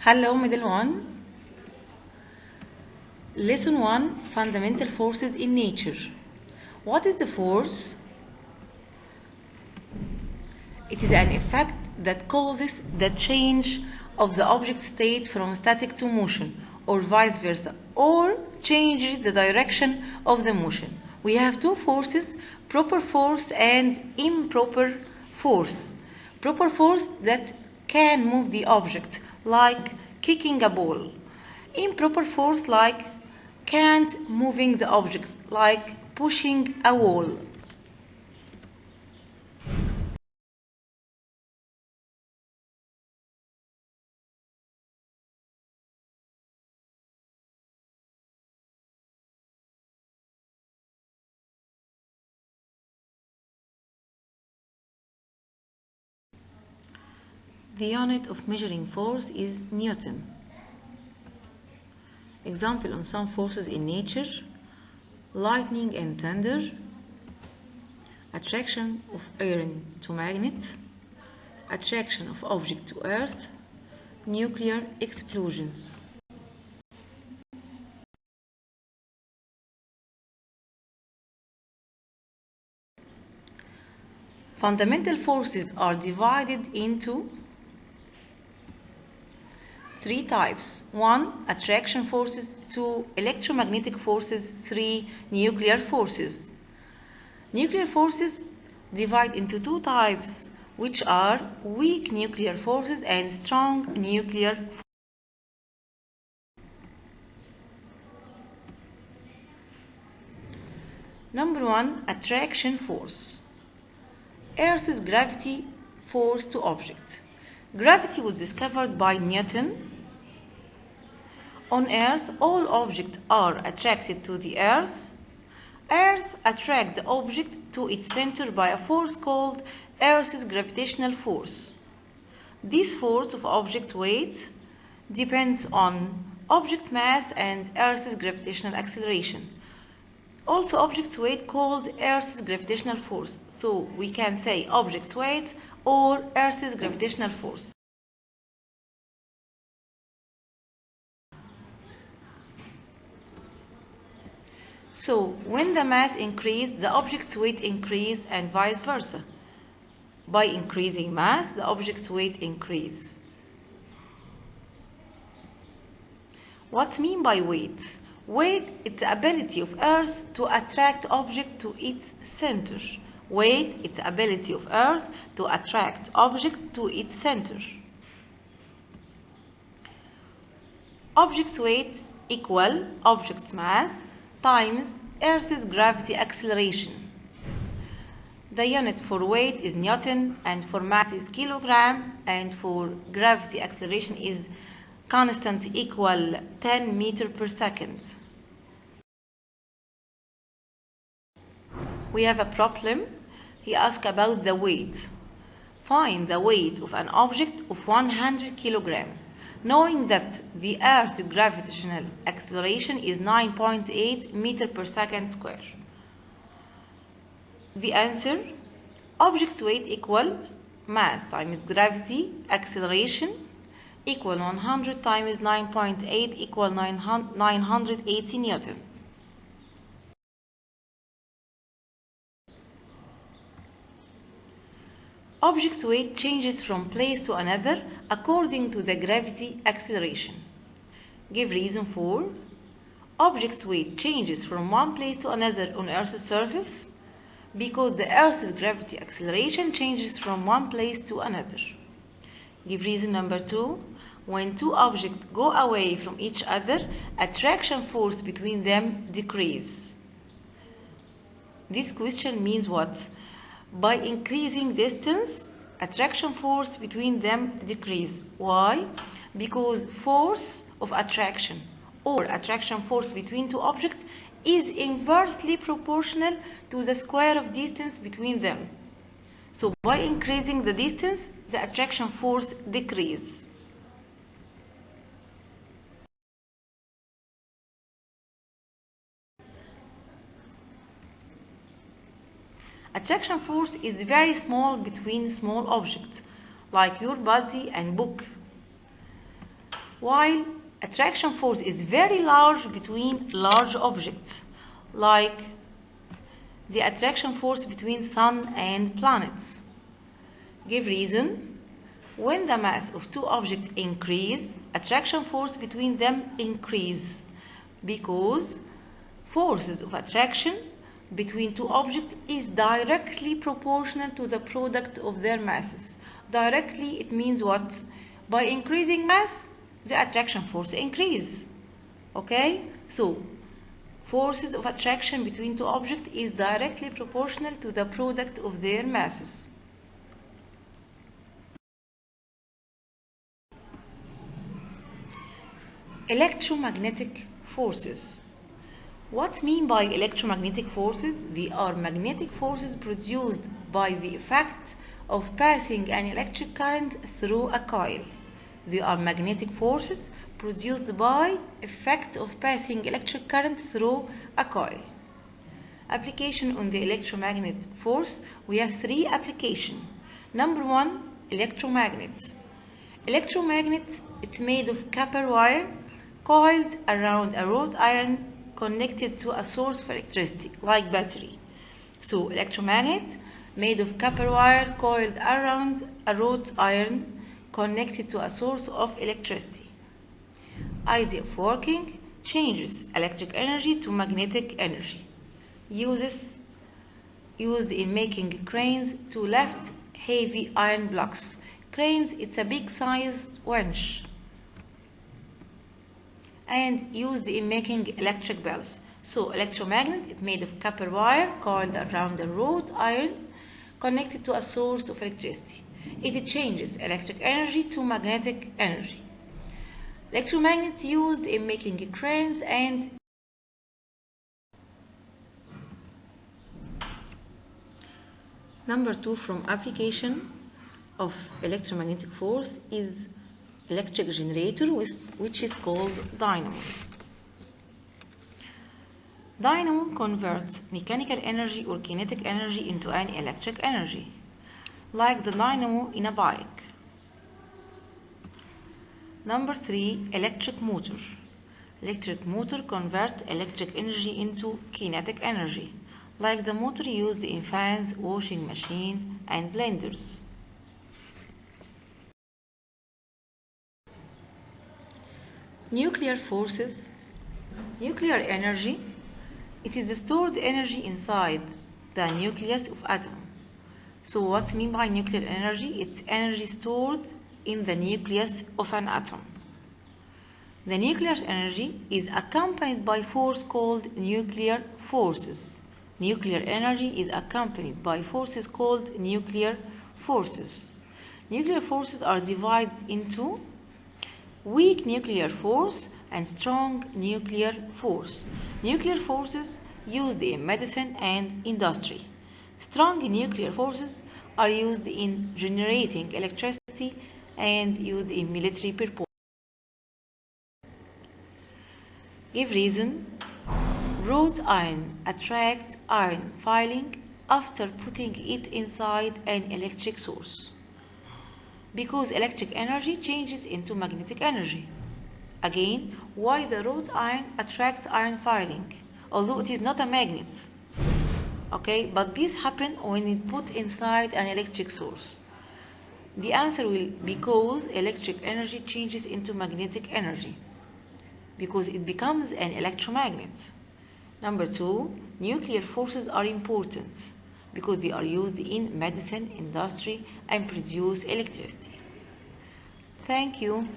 Hello, Middle 1. Lesson 1, Fundamental Forces in Nature. What is the force? It is an effect that causes the change of the object state from static to motion, or vice versa, or changes the direction of the motion. We have two forces, proper force and improper force. Proper force that can move the object, like kicking a ball. Improper force like can't moving the object, like pushing a wall. The unit of measuring force is Newton. Example on some forces in nature: lightning and thunder, attraction of iron to magnet, attraction of object to earth, nuclear explosions. Fundamental forces are divided into three types. 1. Attraction forces. 2. Electromagnetic forces. 3. Nuclear forces. Nuclear forces divide into two types, which are weak nuclear forces and strong nuclear forces. Number 1. Attraction force. Earth's gravity force to object. Gravity was discovered by Newton. On Earth, all objects are attracted to the Earth. Earth attracts the object to its center by a force called Earth's gravitational force. This force of object weight depends on object mass and Earth's gravitational acceleration. Also, object's weight called Earth's gravitational force. So we can say object's weight or Earth's gravitational force. So when the mass increases, the object's weight increases and vice versa. By increasing mass, the object's weight increases. What's mean by weight? Weight is the ability of Earth to attract object to its center. Weight is the ability of Earth to attract object to its center. Object's weight equal object's mass times Earth's gravity acceleration. The unit for weight is Newton, and for mass is kilogram, and for gravity acceleration is constant equal 10 meters per second. We have a problem. He asked about the weight. Find the weight of an object of 100 kilograms. Knowing that the Earth's gravitational acceleration is 9.8 meters per second square. The answer: object's weight equal mass times gravity acceleration equal 100 times 9.8 equal 980 Newton. Object's weight changes from place to another according to the gravity acceleration. Give reason for. Object's weight changes from one place to another on Earth's surface because the Earth's gravity acceleration changes from one place to another. Give reason number 2. When two objects go away from each other, attraction force between them decreases. This question means what? By increasing distance, attraction force between them decrease. Why? Because force of attraction or attraction force between two objects is inversely proportional to the square of distance between them. So by increasing the distance, the attraction force decreases. Attraction force is very small between small objects, like your body and book. while attraction force is very large between large objects, like the attraction force between Sun and planets. Give reason. When the mass of two objects increase, attraction force between them increase, because forces of attraction between two objects is directly proportional to the product of their masses. Directly, it means what? By increasing mass, the attraction force increase. Okay? So, forces of attraction between two objects is directly proportional to the product of their masses. Electromagnetic forces. What's mean by electromagnetic forces? They are magnetic forces produced by the effect of passing an electric current through a coil. They are magnetic forces produced by effect of passing electric current through a coil. Application on the electromagnetic force, we have three applications. Number one, electromagnet. Electromagnet, it's made of copper wire coiled around a wrought iron connected to a source of electricity, like battery. So, electromagnet made of copper wire coiled around a wrought iron connected to a source of electricity. Idea of working: changes electric energy to magnetic energy. Used in making cranes to lift heavy iron blocks. Cranes, it's a big sized winch, and used in making electric bells. So electromagnet is made of copper wire coiled around a wrought iron connected to a source of electricity. It changes electric energy to magnetic energy. Electromagnet used in making cranes and number two from application of electromagnetic force is electric generator, which is called dynamo. Dynamo converts mechanical energy or kinetic energy into an electric energy, like the dynamo in a bike. Number three, electric motor. Electric motor converts electric energy into kinetic energy, like the motor used in fans, washing machine, and blenders. Nuclear forces. Nuclear energy, it is the stored energy inside the nucleus of atom. So what's mean by nuclear energy? It's energy stored in the nucleus of an atom. The nuclear energy is accompanied by force called nuclear forces. Nuclear energy is accompanied by forces called nuclear forces. Nuclear forces are divided into weak nuclear force and strong nuclear force. Nuclear forces used in medicine and industry. Strong nuclear forces are used in generating electricity and used in military purposes. Give reason. Wrought iron attracts iron filing after putting it inside an electric source, because electric energy changes into magnetic energy. Again, why the wrought iron attracts iron filing, although it is not a magnet. Okay, but this happens when it put inside an electric source. The answer will be because electric energy changes into magnetic energy, because it becomes an electromagnet. Number two, nuclear forces are important because they are used in medicine, industry, and produce electricity. Thank you.